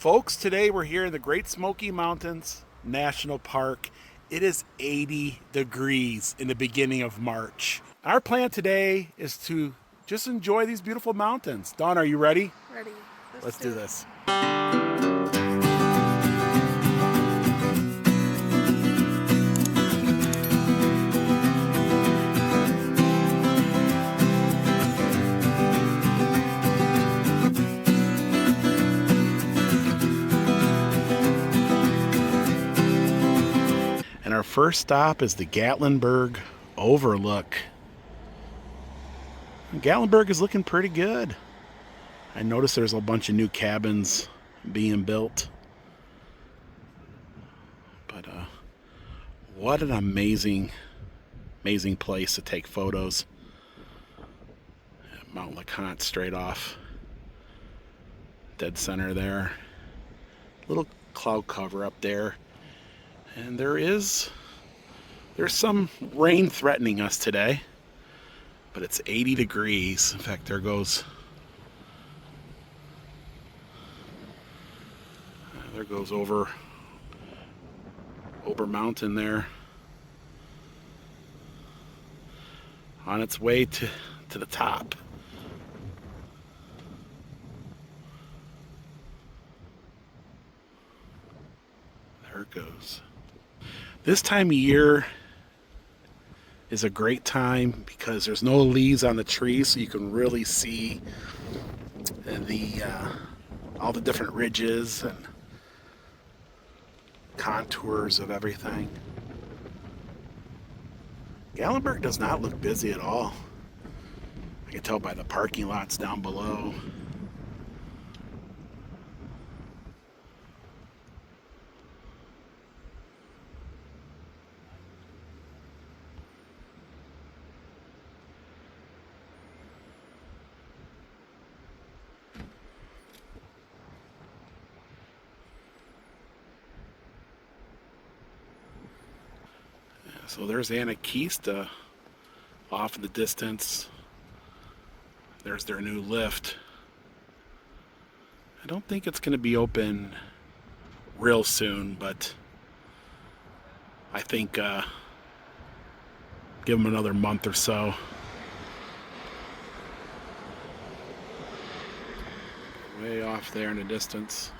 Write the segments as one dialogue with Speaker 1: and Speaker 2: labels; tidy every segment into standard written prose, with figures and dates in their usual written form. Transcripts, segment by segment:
Speaker 1: Folks, today we're here in the Great Smoky Mountains National Park. It is 80 degrees in the beginning of March. Our plan today is to just enjoy these beautiful mountains. Dawn, are you ready?
Speaker 2: Ready.
Speaker 1: Let's do this. And our first stop is the Gatlinburg overlook. Gatlinburg is looking pretty good. I noticed there's a bunch of new cabins being built. But what an amazing place to take photos. Mount LeConte straight off. Dead center there. Little cloud cover up there. And there's some rain threatening us today, but it's 80 degrees. In fact, there goes over mountain there, on its way to the top. There it goes. This time of year is a great time because there's no leaves on the trees, so you can really see all the different ridges and contours of everything. Gatlinburg does not look busy at all. I can tell by the parking lots down below. So there's Anakista off in the distance. There's their new lift. I don't think it's going to be open real soon, but I think give them another month or so. Way off there in the distance.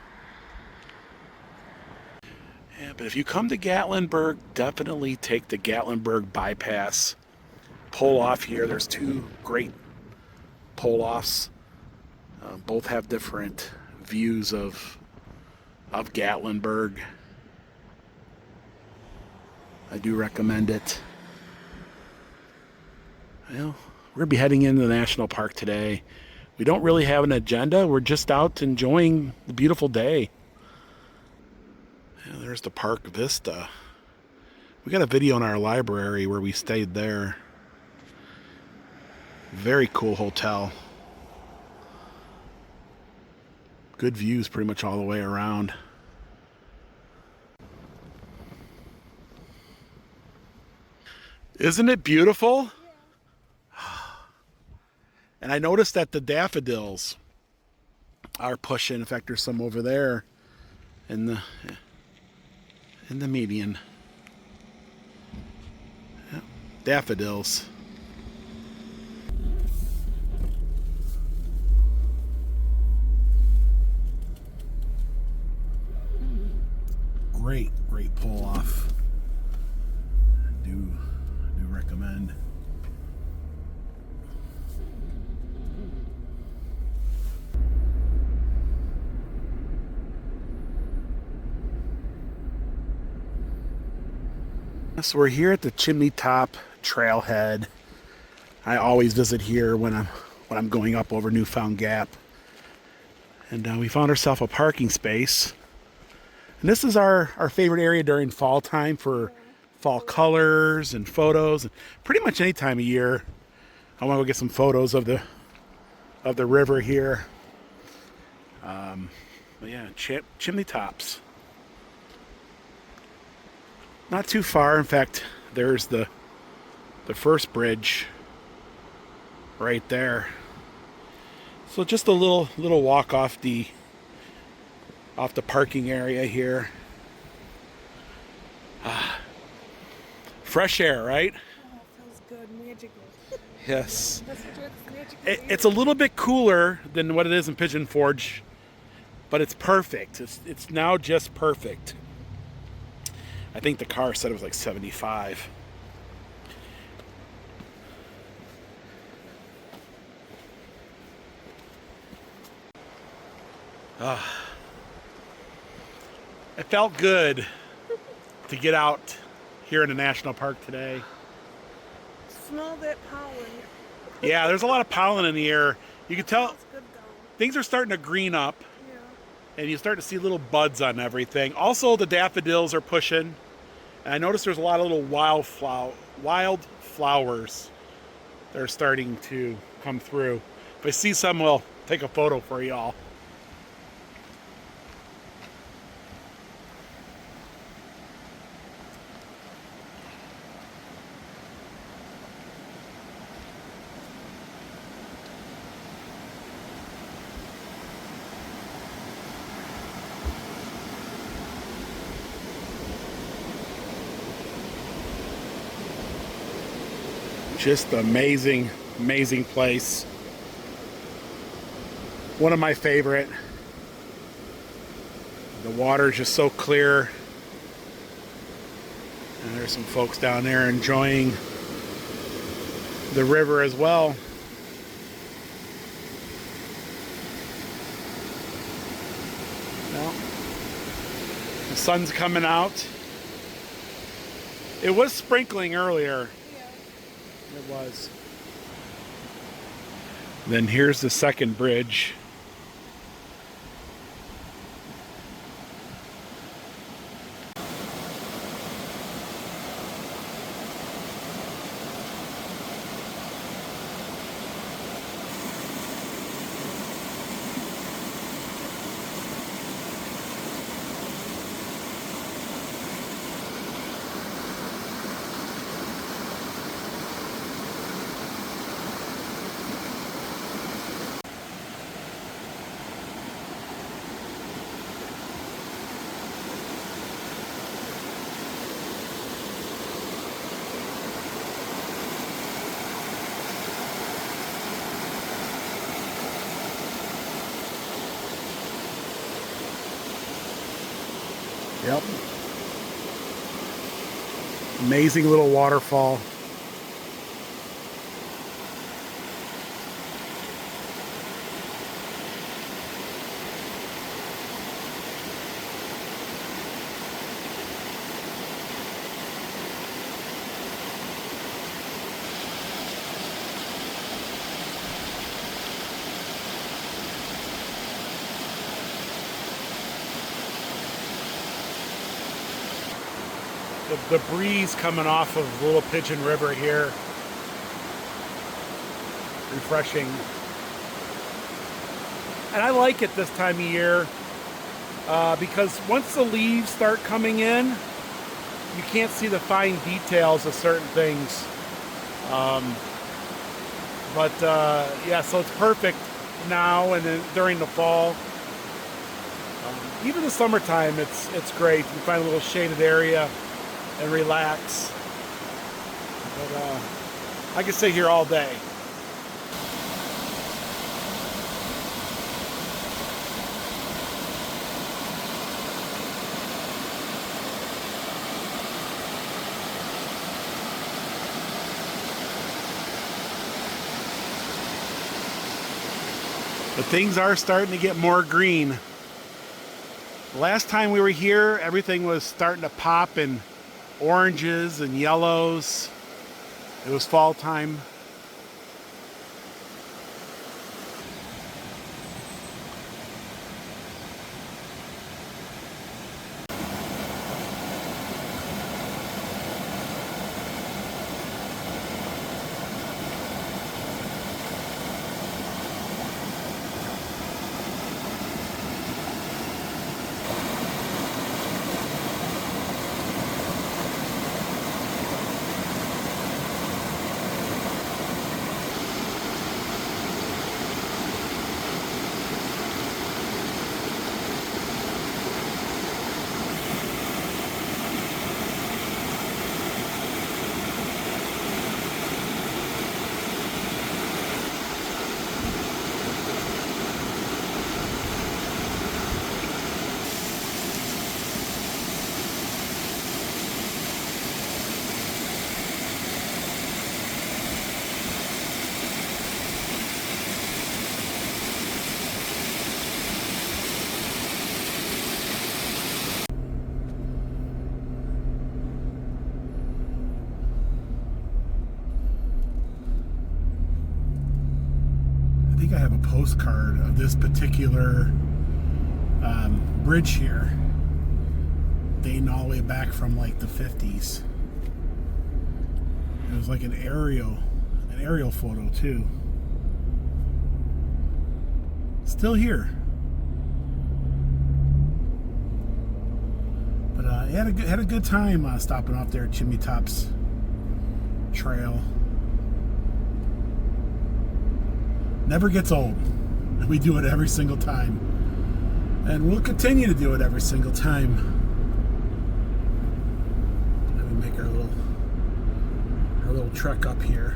Speaker 1: Yeah, but if you come to Gatlinburg, definitely take the Gatlinburg bypass. Pull off here. There's two great pull offs. Both have different views of Gatlinburg. I do recommend it. Well, we're gonna be heading into the national park today. We don't really have an agenda. We're just out enjoying the beautiful day. Yeah, there's the park vista. We got a video in our library where we stayed there. Very cool hotel. Good views pretty much all the way around. Isn't it beautiful? And I noticed that the daffodils are pushing. In fact, there's some over there in the median. Yeah, daffodils. Great pull off. I do recommend. So we're here at the Chimney Top Trailhead. I always visit here when I'm going up over Newfound Gap. And we found ourselves a parking space. And this is our favorite area during fall time for fall colors and photos. And pretty much any time of year, I want to go get some photos of the river here. But yeah, Chimney Tops. Not too far. In fact, there's the first bridge right there. So just a little walk off the off the parking area here. Fresh air, right?
Speaker 2: Oh, feels good, magical.
Speaker 1: Yes.
Speaker 2: Let's enjoy this magical
Speaker 1: It's a little bit cooler than what it is in Pigeon Forge, but it's perfect. It's now just perfect. I think the car said it was like 75. It felt good to get out here in the national park today.
Speaker 2: Smell that pollen.
Speaker 1: Yeah, there's a lot of pollen in the air. You can tell
Speaker 2: Smells good though.
Speaker 1: things are starting to green up,
Speaker 2: Yeah.
Speaker 1: and you start to see little buds on everything. Also, the daffodils are pushing, and I noticed there's a lot of little wild flowers that are starting to come through. If I see some, we'll take a photo for y'all. Just amazing, amazing place. One of my favorite. The water is just so clear. And there's some folks down there enjoying the river as well. Well, the sun's coming out. It was sprinkling earlier. It was. Then here's the second bridge. Yep. Amazing little waterfall. The breeze coming off of Little Pigeon River here. Refreshing. And I like it this time of year because once the leaves start coming in, you can't see the fine details of certain things. Yeah, so it's perfect now and then during the fall. Even the summertime, it's great. You find a little shaded area and relax. But I could sit here all day. But things are starting to get more green. Last time we were here, everything was starting to pop in oranges and yellows. It was fall time. postcard of this particular bridge here, dating all the way back from like the 50s. It was like an aerial photo too. Still here. But had a good time stopping off there at Chimney Tops Trail. Never gets old. We do it every single time. And we'll continue to do it every single time. Let me make our little trek up here.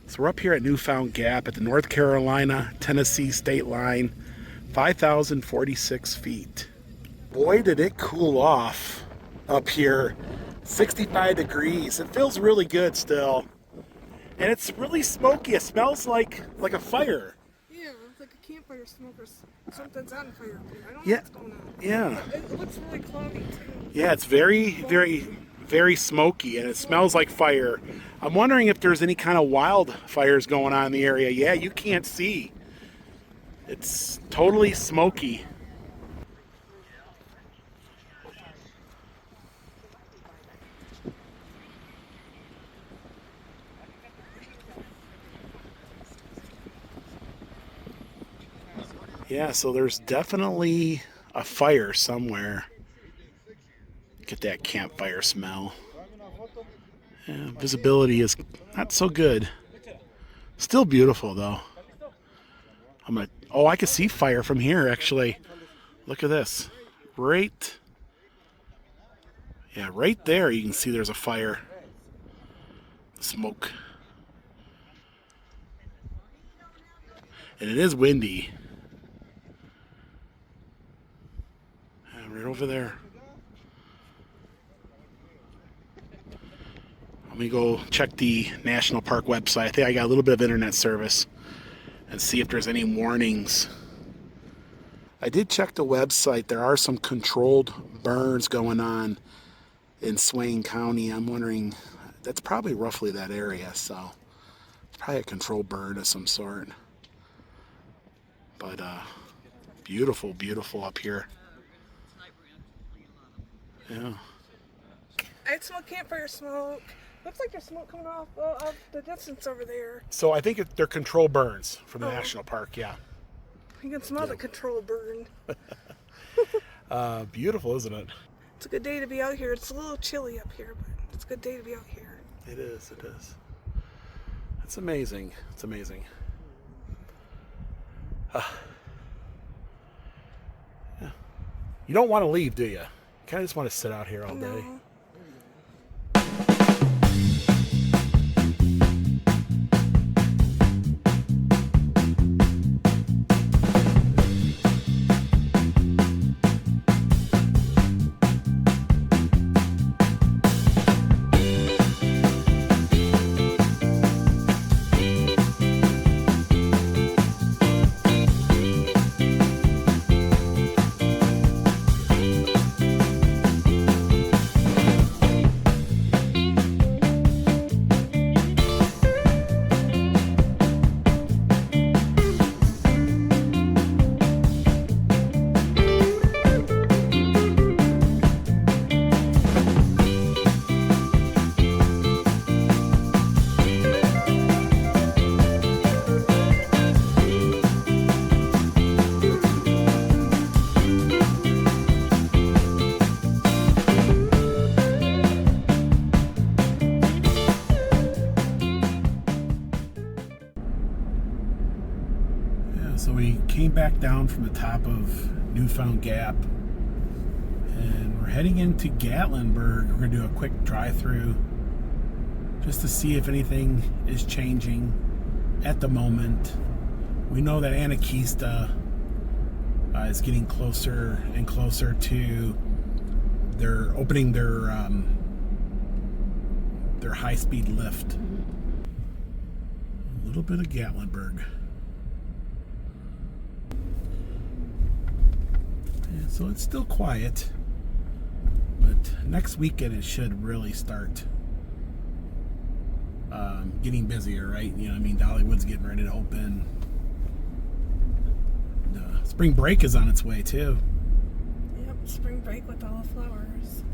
Speaker 1: So we're up here at Newfound Gap at the North Carolina-Tennessee state line, 5,046 feet. Boy, did it cool off up here. 65 degrees. It feels really good still. And it's really smoky. It smells like a fire.
Speaker 2: Yeah, it's like a campfire smoke or something's on fire. I don't know
Speaker 1: Yeah.
Speaker 2: what's going on.
Speaker 1: Yeah.
Speaker 2: It looks really cloudy too.
Speaker 1: Yeah, it's very smoky, and it smells like fire. I'm wondering if there's any kind of wildfires going on in the area. Yeah, you can't see. It's totally smoky. Yeah, so there's definitely a fire somewhere. Get that campfire smell. Yeah, visibility is not so good. Still beautiful though. Oh, I can see fire from here actually. Look at this. Right there you can see there's a fire. Smoke. And it is windy. Yeah, right over there. Let me go check the National Park website. I think I got a little bit of internet service and see if there's any warnings. I did check the website. There are some controlled burns going on in Swain County. I'm wondering, that's probably roughly that area, so it's probably a controlled burn of some sort. But beautiful, beautiful up here. Yeah.
Speaker 2: I smell campfire smoke. Looks like there's smoke coming off the distance over there.
Speaker 1: So I think they're controlled burns from the
Speaker 2: Oh.
Speaker 1: National Park, yeah.
Speaker 2: You can smell the control burn.
Speaker 1: Beautiful, isn't it?
Speaker 2: It's a good day to be out here. It's a little chilly up here, but it's a good day to be out here.
Speaker 1: It is, it is. It's amazing. It's amazing. Yeah. You don't want to leave, do you? You kind of just want to sit out here all day.
Speaker 2: No.
Speaker 1: So we came back down from the top of Newfound Gap, and we're heading into Gatlinburg. We're going to do a quick drive-through just to see if anything is changing at the moment. We know that Anarchista is getting closer and closer to their opening their high-speed lift. A little bit of Gatlinburg. Yeah, so it's still quiet, but next weekend it should really start getting busier, right? You know what I mean? Dollywood's getting ready to open. Spring break is on its way too.
Speaker 2: Yep, spring break with all the flowers.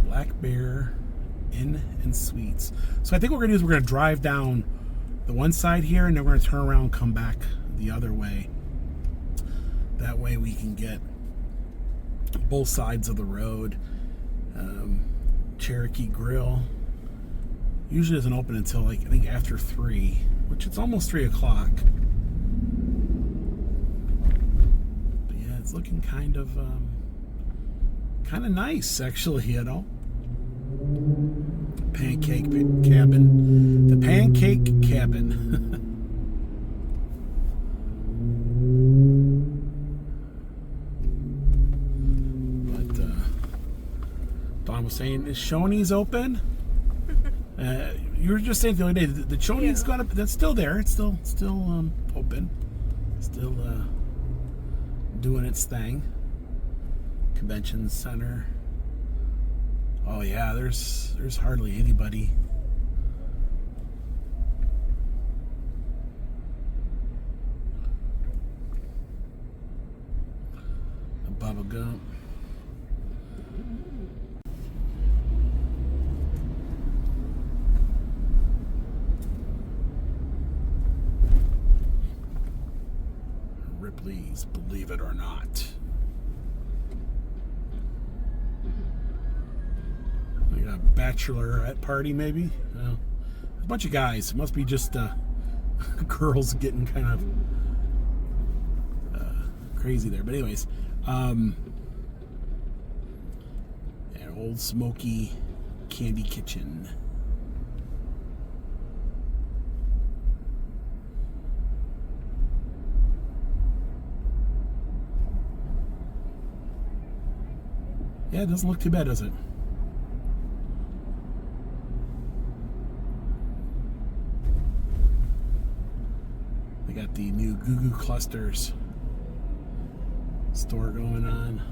Speaker 1: Black Bear Inn and Suites. So I think what we're going to do is we're going to drive down the one side here, and then we're going to turn around and come back the other way. That way we can get both sides of the road. Cherokee Grill usually doesn't open until, like, I think after 3, which it's almost 3 o'clock. But yeah, it's looking kind of nice, actually, you know. Pancake cabin. The Pancake Cabin. Don was saying, is Shoney's open? You were just saying the other day, the Shoney's that's still there. It's still open. Still doing its thing. Convention Center. Oh yeah, there's hardly anybody. A Bubba Gump. Ripley's Believe It or Not. We got a bachelorette party, maybe? Well, a bunch of guys. It must be just girls getting kind of crazy there. But anyways, an old Smoky Candy Kitchen. Yeah, it doesn't look too bad, does it? They got the new Goo Goo Clusters store going on.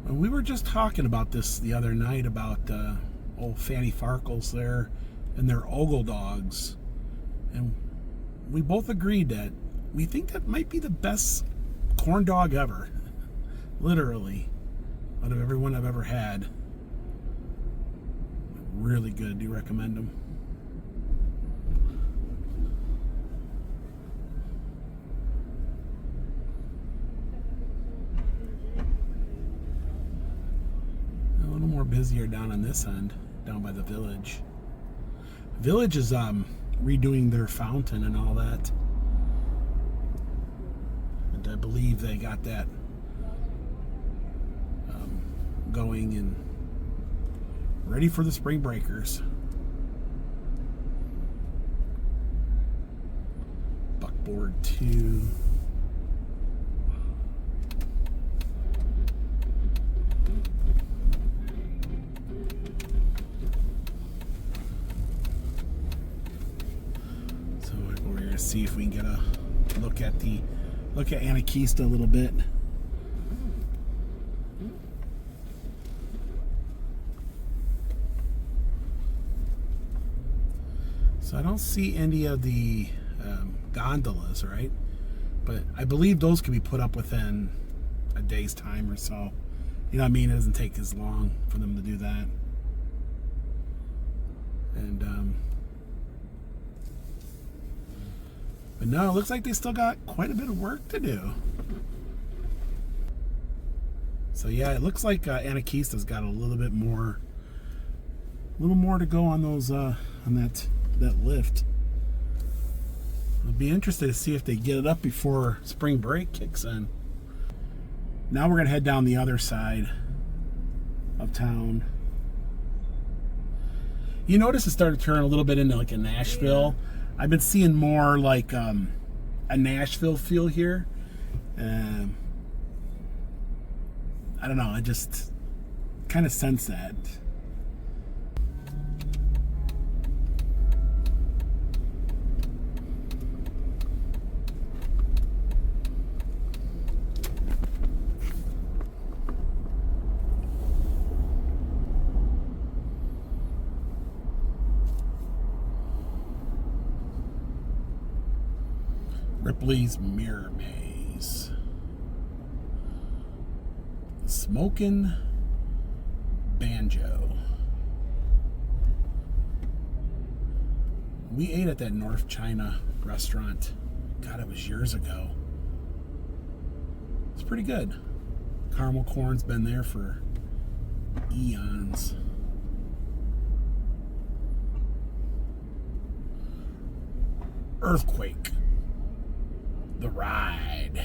Speaker 1: And we were just talking about this the other night about old Fanny Farkles there and their Ogle dogs. And we both agreed that we think that might be the best corn dog ever. Literally. Out of everyone I've ever had. Really good. Do you recommend them? A little more busier down on this end, down by the Village. Village is redoing their fountain and all that. I believe they got that going and ready for the spring breakers. Buckboard 2. So we're going to see if we can get a look at Anarchista a little bit. So I don't see any of the gondolas, right? But I believe those can be put up within a day's time or so. You know what I mean? It doesn't take as long for them to do that. And but no, it looks like they still got quite a bit of work to do. So yeah, it looks like Anarchista's got a little more to go on those on that lift. I'll be interested to see if they get it up before spring break kicks in. Now we're going to head down the other side of town. You notice it started to turn a little bit into like a Nashville. Yeah. I've been seeing more like a Nashville feel here. I don't know, I just kind of sense that. Ripley's Mirror Maze. Smokin' Banjo. We ate at that North China restaurant. God, it was years ago. It's pretty good. Caramel corn's been there for eons. Earthquake. The ride.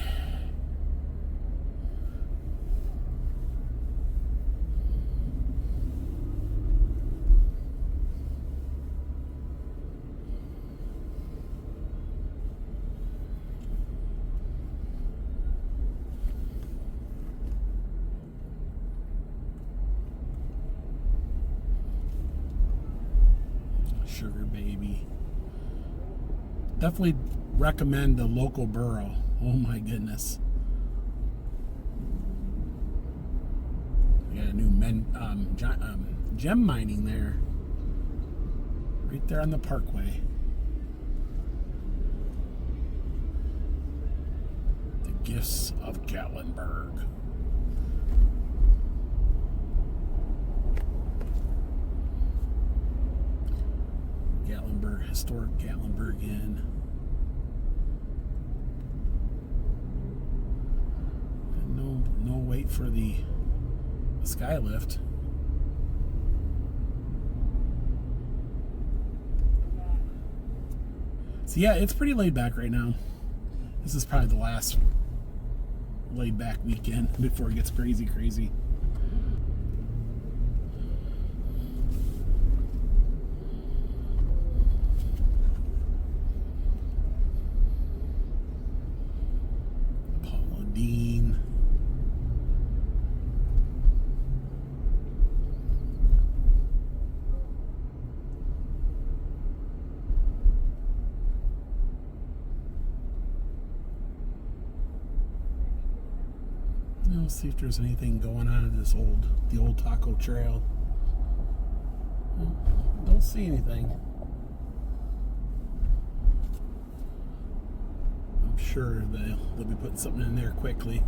Speaker 1: Sugar baby. Definitely recommend the local borough. Oh my goodness. We got a new gem mining there. Right there on the parkway. The Gifts of Gatlinburg. Gatlinburg, historic Gatlinburg Inn. No wait for the sky lift. So yeah, it's pretty laid back right now. This is probably the last laid back weekend before it gets crazy. Let's see if there's anything going on in the old taco trail. Don't see anything. I'm sure they'll be putting something in there quickly.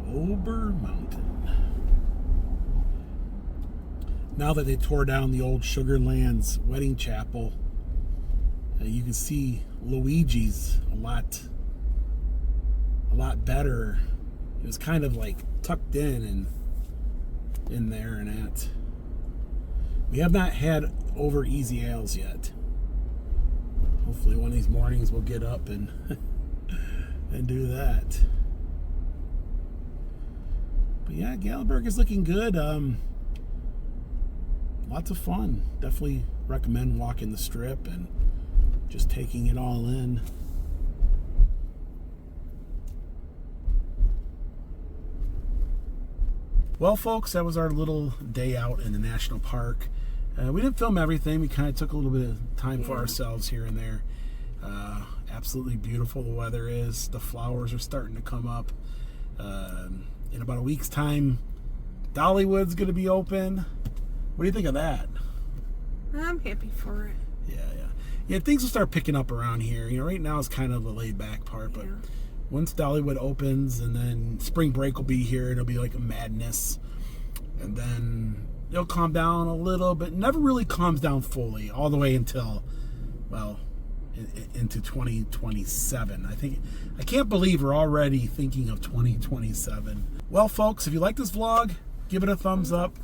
Speaker 1: Ober Mountain. Now that they tore down the old Sugarland's wedding chapel, you can see Luigi's a lot better. It was kind of like tucked in there and at. We have not had over Easy Ales yet. Hopefully one of these mornings we'll get up and do that. But yeah, Gatlinburg is looking good. Lots of fun. Definitely recommend walking the strip and just taking it all in. Well, folks, that was our little day out in the national park. We didn't film everything. We kind of took a little bit of time for ourselves here and there. Absolutely beautiful the weather is. The flowers are starting to come up. In about a week's time, Dollywood's going to be open. What do you think of that?
Speaker 2: I'm happy for it.
Speaker 1: Yeah, things will start picking up around here. You know, right now is kind of the laid back part, but once Dollywood opens and then spring break will be here, it'll be like a madness. And then it'll calm down a little, but never really calms down fully all the way until, well, into 2027. I can't believe we're already thinking of 2027. Well, folks, if you like this vlog, give it a thumbs up.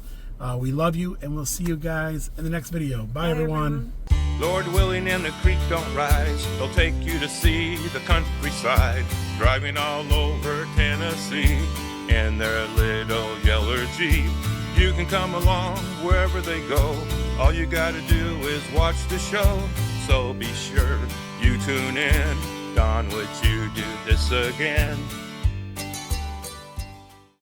Speaker 1: We love you, and we'll see you guys in the next video. Bye, everyone.
Speaker 3: Lord willing and the creek don't rise, they'll take you to see the countryside, driving all over Tennessee in their little yellow Jeep. You can come along wherever they go, all you gotta do is watch the show, so be sure you tune in. Don, would you do this again?